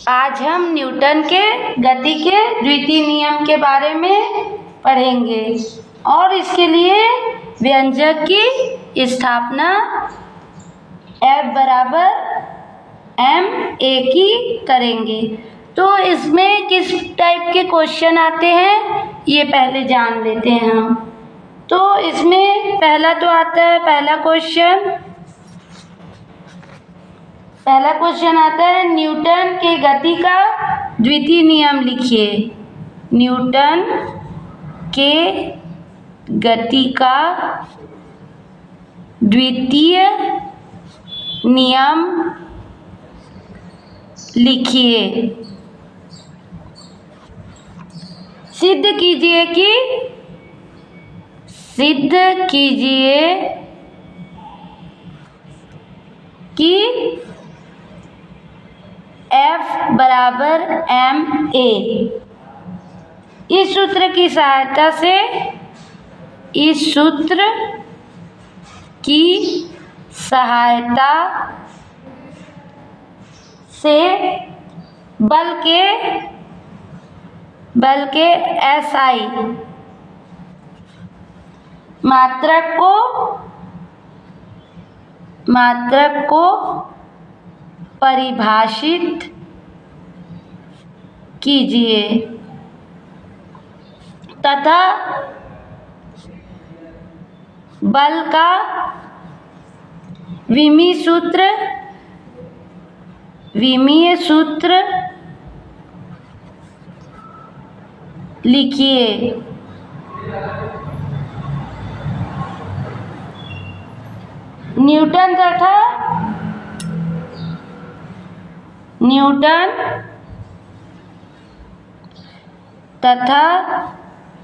आज हम न्यूटन के गति के द्वितीय नियम के बारे में पढ़ेंगे और इसके लिए व्यंजक की स्थापना F बराबर ma की करेंगे। तो इसमें किस टाइप के क्वेश्चन आते हैं ये पहले जान लेते हैं हम। तो इसमें पहला तो आता है पहला क्वेश्चन आता है न्यूटन के गति का द्वितीय नियम लिखिए। न्यूटन के गति का द्वितीय नियम लिखिए। सिद्ध कीजिए कि F बराबर ma। इस सूत्र की सहायता से बल के SI मात्रक को परिभाषित कीजिए तथा बल का विमीय सूत्र लिखिए। न्यूटन तथा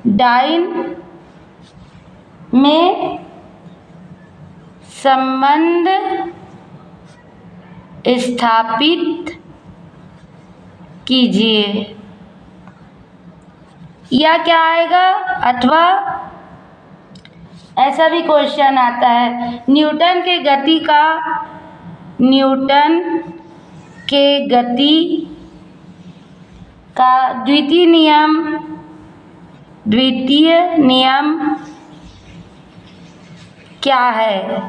डाइन में संबंध स्थापित कीजिए। या क्या आएगा, अथवा ऐसा भी क्वेश्चन आता है न्यूटन के गति का द्वितीय नियम क्या है।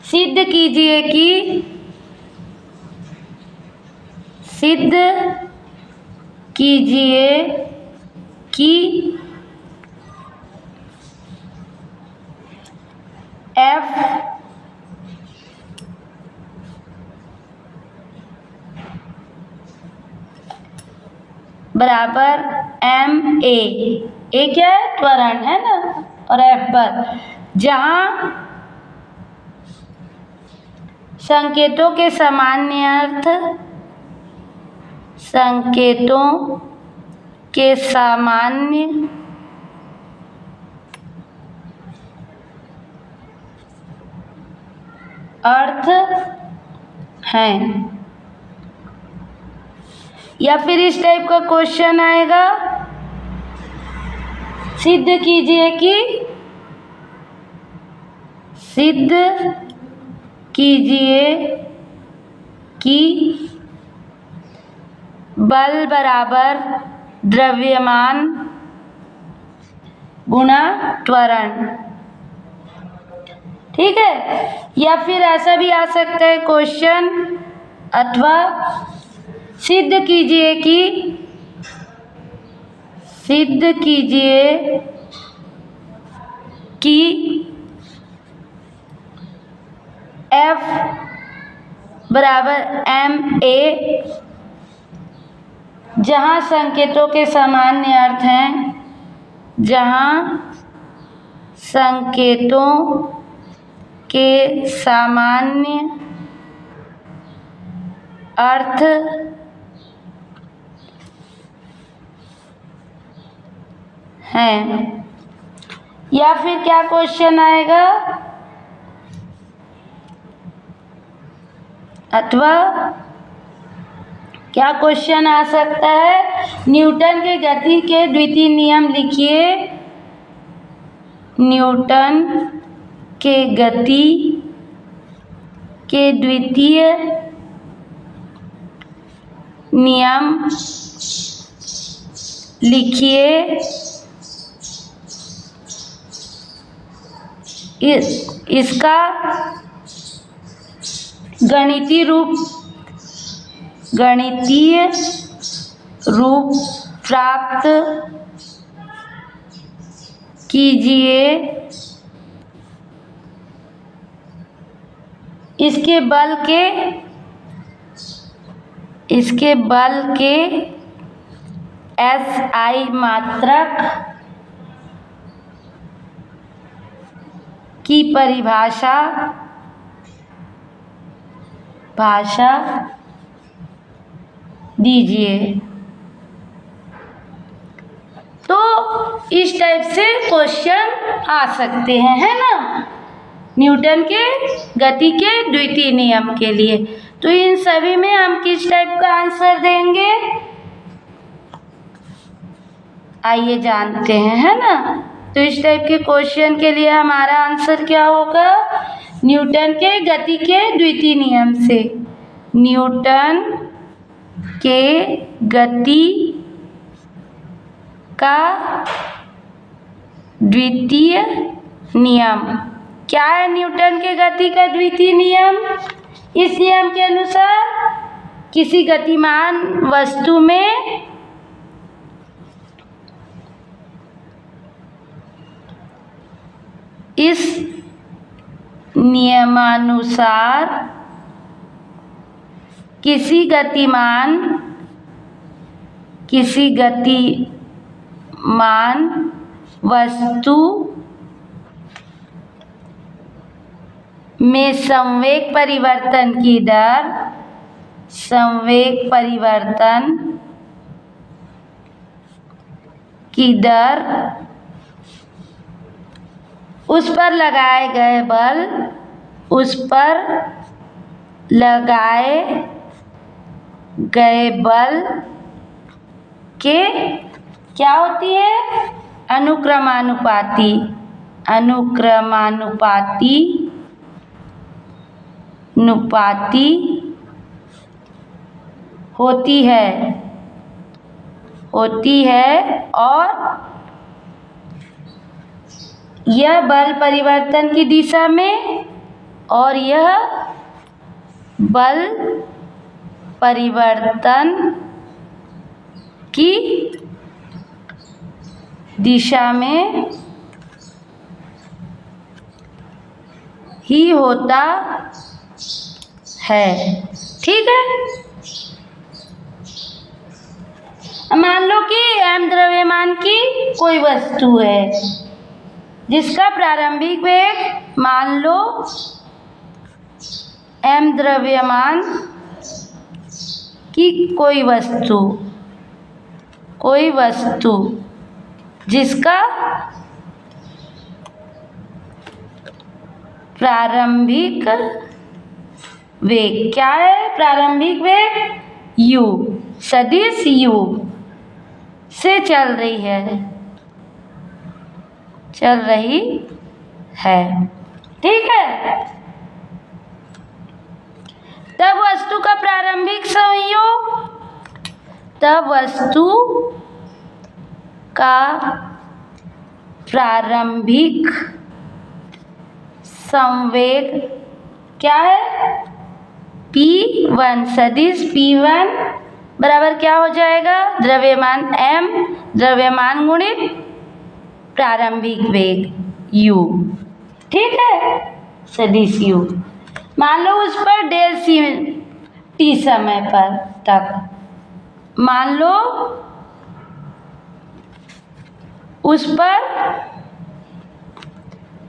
सिद्ध कीजिए कि F बराबर ma। ए क्या है, त्वरण है ना, और F पर जहाँ संकेतों के सामान्य अर्थ हैं। या फिर इस टाइप का क्वेश्चन आएगा सिद्ध कीजिए कि बल बराबर द्रव्यमान गुणा त्वरण। ठीक है। या फिर ऐसा भी आ सकता है क्वेश्चन, अथवा सिद्ध कीजिए कि F बराबर ma जहाँ संकेतों के सामान्य अर्थ हैं, या फिर क्या क्वेश्चन आएगा, अथवा क्या क्वेश्चन आ सकता है न्यूटन के गति के द्वितीय नियम लिखिए। न्यूटन के गति के द्वितीय नियम लिखिए। इसका गणितीय रूप प्राप्त कीजिए। इसके बल के SI मात्रक की परिभाषा दीजिए। तो इस टाइप से क्वेश्चन आ सकते हैं, है ना, न्यूटन के गति के द्वितीय नियम के लिए। तो इन सभी में हम किस टाइप का आंसर देंगे, आइए जानते हैं, है ना। तो इस टाइप के क्वेश्चन के लिए हमारा आंसर क्या होगा, न्यूटन के गति के द्वितीय नियम से। न्यूटन के गति का द्वितीय नियम। क्या है न्यूटन के गति का द्वितीय नियम? इस नियम के अनुसार किसी गतिमान वस्तु में इस नियमानुसार किसी गतिमान वस्तु में संवेग परिवर्तन की दर उस पर लगाए गए बल के क्या होती है, अनुक्रमानुपाती होती है और यह बल परिवर्तन की दिशा में और यह बल परिवर्तन की दिशा में ही होता है। ठीक है। मान लो कि m द्रव्यमान की कोई वस्तु है जिसका प्रारंभिक वेग, मान लो m द्रव्यमान की कोई वस्तु जिसका प्रारंभिक वेग क्या है, प्रारंभिक वेग u सदिश u से चल रही है। ठीक है। तब वस्तु का प्रारंभिक संवेग क्या है, P1 सदिश P1 बराबर क्या हो जाएगा, द्रव्यमान m द्रव्यमान गुणित प्रारंभिक वेग u। ठीक है, सदिश u। मान लो उस पर डेल c t समय पर तक, मान लो उस पर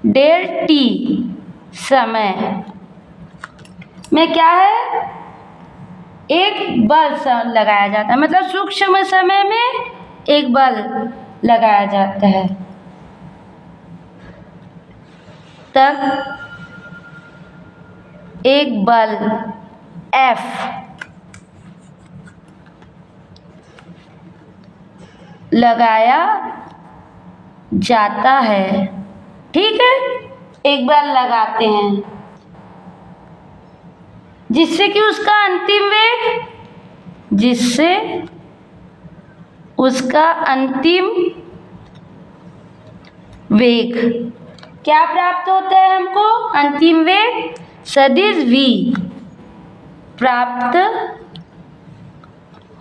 डेल t समय में क्या है, एक बल लगाया जाता है, मतलब सूक्ष्म समय में एक बल लगाया जाता है। तक एक बल F लगाया जाता है। ठीक है, एक बल लगाते हैं जिससे कि उसका अंतिम वेग जिससे उसका अंतिम वेग क्या प्राप्त होता है हमको? अंतिम वेग सदिश v प्राप्त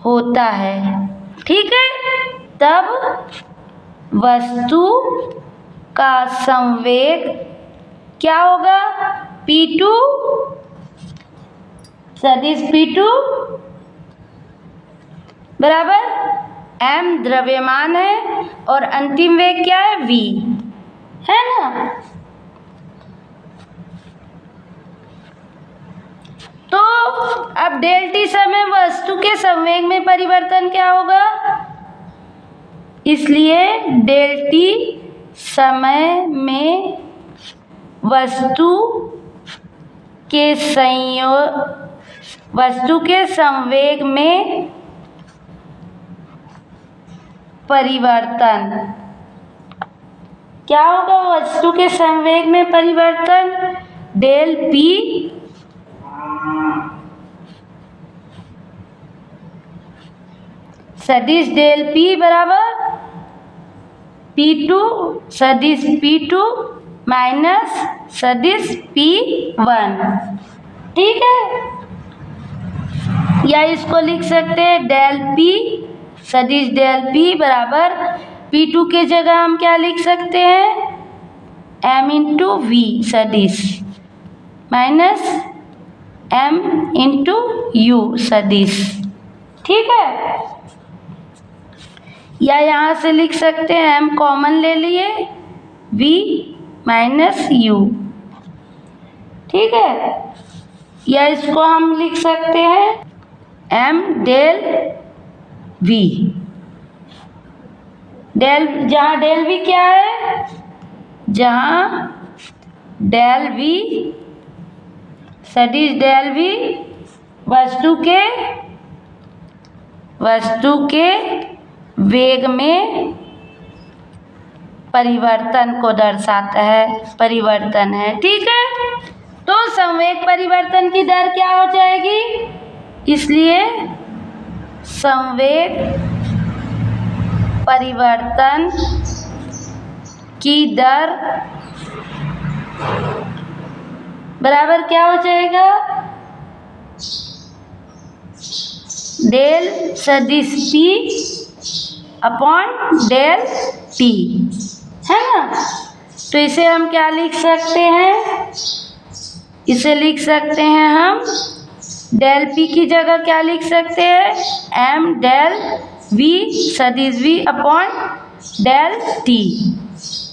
होता है। ठीक है, तब वस्तु का संवेग क्या होगा? p2 सदिश p2 बराबर m द्रव्यमान है और अंतिम वेग क्या है? v है ना। तो अब डेल टी समय वस्तु के संवेग में परिवर्तन क्या होगा? इसलिए डेल टी समय में वस्तु के संवेग में परिवर्तन क्या होगा? वस्तु के संवेग में परिवर्तन डेल पी सदिश डेल पी बराबर P2 सदिश P2 माइनस सदिश P1। ठीक है, या इसको लिख सकते हैं डेल P सदिश डेल P बराबर P2 के जगह हम क्या लिख सकते हैं? m इंटू V सदिश माइनस m इंटू U सदिश। ठीक है, या यहाँ से लिख सकते हैं m कॉमन ले लिए V माइनस U। ठीक है, या इसको हम लिख सकते हैं m डेल V। डेल जहाँ डेल V क्या है? जहाँ डेल V सदिश डेल V वस्तु के वेग में परिवर्तन को दर्शाता है, परिवर्तन है। ठीक है, तो संवेग परिवर्तन की दर क्या हो जाएगी? इसलिए संवेग परिवर्तन की दर बराबर क्या हो जाएगा? डेल सदिश P अपॉन डेल T, है ना। तो इसे हम क्या लिख सकते हैं? इसे लिख सकते हैं हम डेल P की जगह क्या लिख सकते हैं? m डेल V सदिश V अपॉन डेल T।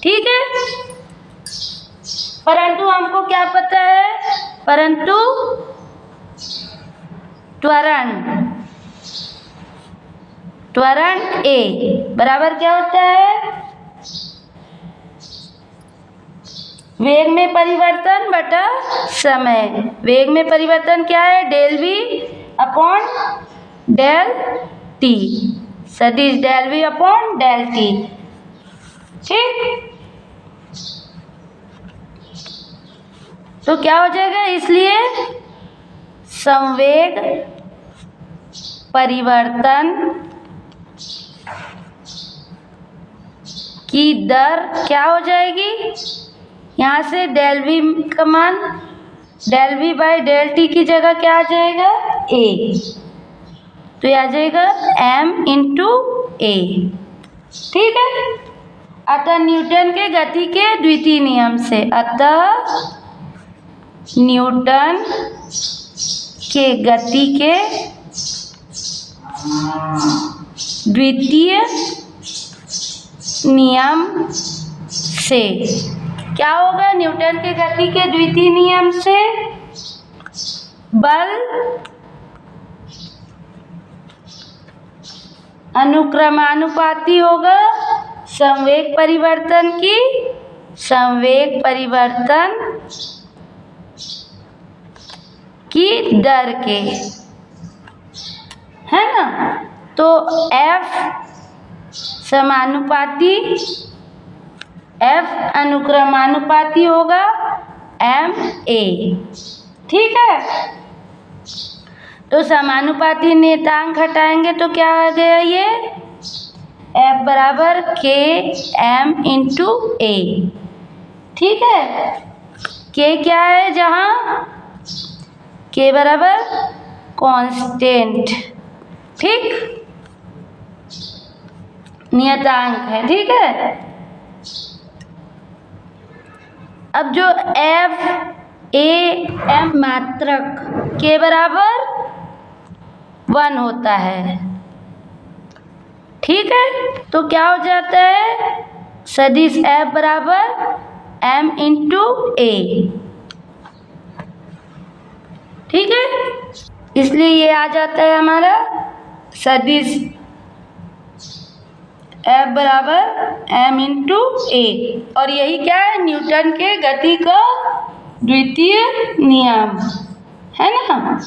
ठीक है, परंतु हमको क्या पता है? परंतु त्वरण A बराबर क्या होता है? वेग में परिवर्तन बटा समय। वेग में परिवर्तन क्या है? Del V upon del T सदिश del V upon del T। ठीक, तो क्या हो जाएगा? इसलिए संवेग परिवर्तन की दर क्या हो जाएगी? यहाँ से डेल V का मान del V by del T की जगह क्या आ जाएगा? A। तो ये आ जाएगा m इंटू A। ठीक है, अतः न्यूटन के गति के द्वितीय नियम से, अतः न्यूटन के गति के द्वितीय नियम से क्या होगा? न्यूटन के गति के द्वितीय नियम से बल अनुक्रमानुपाती होगा संवेग परिवर्तन की दर के, है ना। तो F समानुपाती, F अनुक्रमानुपाती होगा ma। ठीक है, तो समानुपाती नियतांक हटाएंगे तो क्या आ गया ये F बराबर के एम इंटू ए। ठीक है, के क्या है जहाँ के बराबर कांस्टेंट, ठीक, नियतांक है। ठीक है, अब जो एफ ए एम मात्रक के बराबर 1 होता है। ठीक है, तो क्या हो जाता है सदिश एफ बराबर एम इंटू ए। ठीक है, इसलिए ये आ जाता है हमारा सदिश एफ बराबर एम इंटू ए। और यही क्या है, न्यूटन के गति का द्वितीय नियम है ना।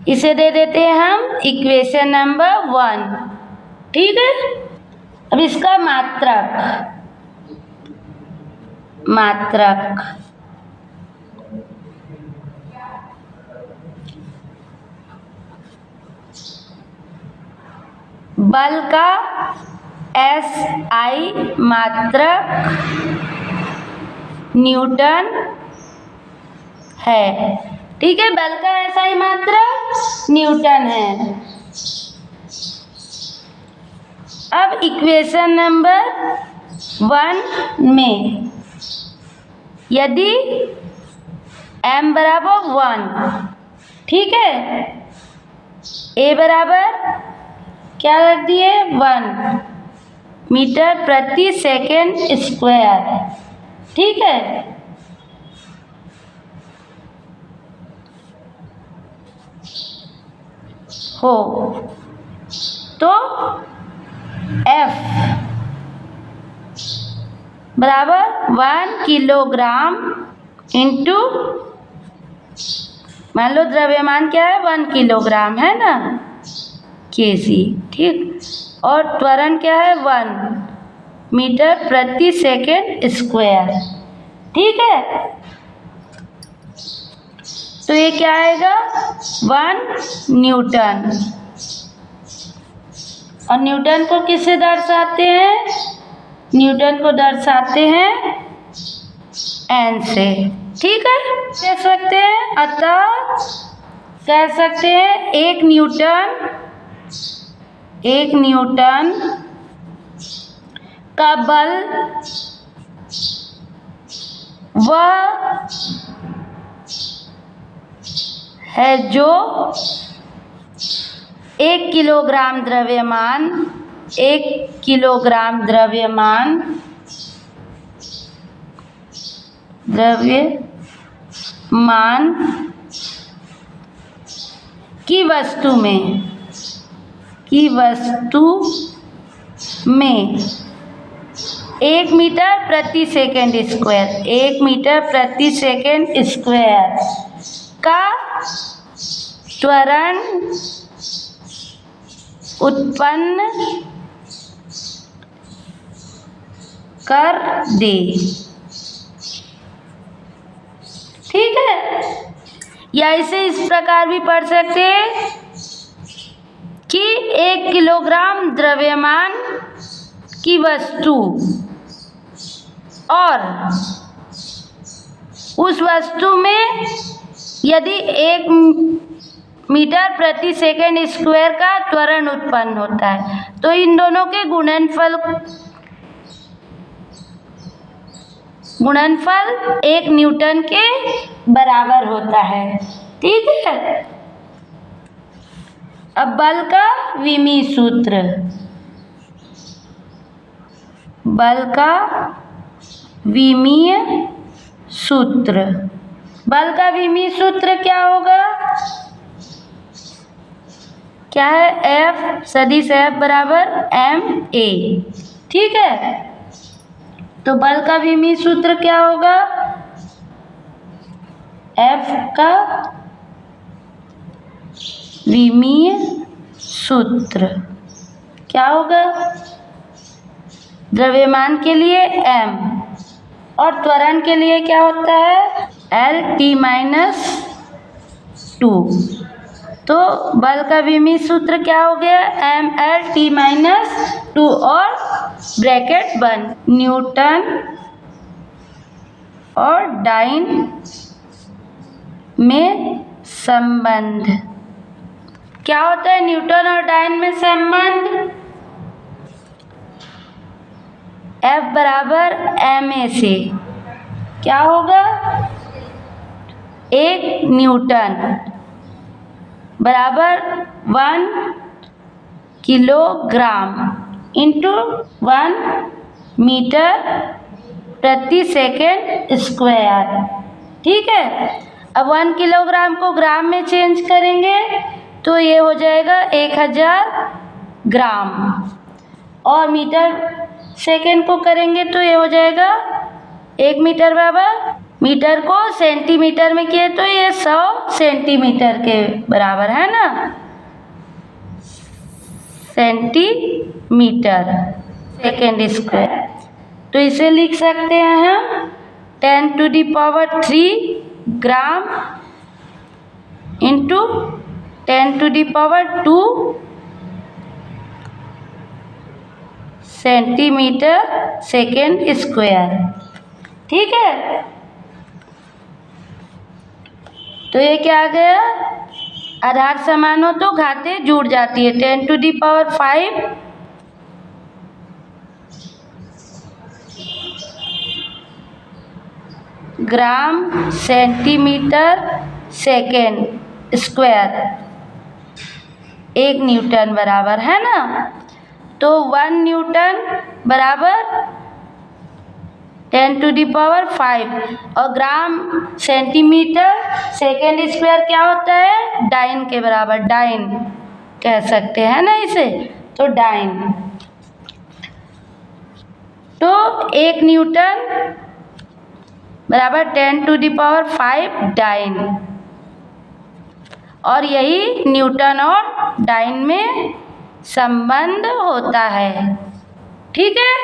इसे दे देते हैं हम इक्वेशन नंबर 1। ठीक है, अब इसका मात्रक बल का SI मात्रक न्यूटन है। ठीक है, बल का SI मात्रक न्यूटन है। अब इक्वेशन नंबर 1 में यदि m बराबर 1, ठीक है, a बराबर क्या रख दिए 1 मीटर प्रति सेकेंड स्क्वायर। ठीक है, हो तो F बराबर 1 किलोग्राम इंटू, मान लो द्रव्यमान क्या है 1 किलोग्राम है ना, केजी। ठीक, और त्वरण क्या है 1 मीटर प्रति सेकेंड स्क्वायर। ठीक है, तो ये क्या आएगा 1 न्यूटन। और न्यूटन को किससे दर्शाते हैं, न्यूटन को दर्शाते हैं एन से। ठीक है, कह सकते हैं, अतः कह सकते हैं एक न्यूटन का बल वह है जो 1 किलोग्राम द्रव्यमान की वस्तु में 1 मीटर प्रति सेकेंड स्क्वायर का त्वरण उत्पन्न कर दे। ठीक है, या इसे इस प्रकार भी पढ़ सकते हैं कि 1 किलोग्राम द्रव्यमान की वस्तु और उस वस्तु में यदि 1 मीटर प्रति सेकेंड स्क्वायर का त्वरण उत्पन्न होता है तो इन दोनों के गुणनफल 1 न्यूटन के बराबर होता है। ठीक है, अब बल का विमीय सूत्र, बल का विमीय सूत्र क्या होगा, क्या है F सदिश F बराबर ma। ठीक है, तो बल का विमीय सूत्र क्या होगा, F का विमीय सूत्र क्या होगा, द्रव्यमान के लिए m और त्वरण के लिए क्या होता है LT-2। तो बल का विमीय सूत्र क्या हो गया, mL/T-2 और ब्रैकेट बंद। न्यूटन और डाइन में संबंध क्या होता है? न्यूटन और डाइन में संबंध F बराबर ma से क्या होगा, 1 न्यूटन बराबर 1 किलोग्राम इंटू 1 मीटर प्रति सेकेंड स्क्वायर। ठीक है, अब 1 किलोग्राम को ग्राम में चेंज करेंगे तो ये हो जाएगा 1000 ग्राम, और मीटर सेकेंड को करेंगे तो ये हो जाएगा 1 मीटर बराबर, मीटर को सेंटीमीटर में किए तो ये 100 सेंटीमीटर के बराबर है ना, सेंटीमीटर सेकेंड स्क्वायर। तो इसे लिख सकते हैं हम 10⁻³ gram into 10⁻² centimetre second square. ठीक है, तो ये क्या आ गया, आधार समान हो तो घातें जुड़ जाती है। 10⁵ gram centimetre second square 1 Newton बराबर है ना। तो 1 न्यूटन बराबर 10⁵ और ग्राम सेंटीमीटर सेकेंड स्क्वायर क्या होता है, डाइन के बराबर, डाइन कह सकते हैं ना इसे, तो डाइन। तो 1 न्यूटन बराबर 10⁵ डाइन, और यही न्यूटन और डाइन में संबंध होता है। ठीक है।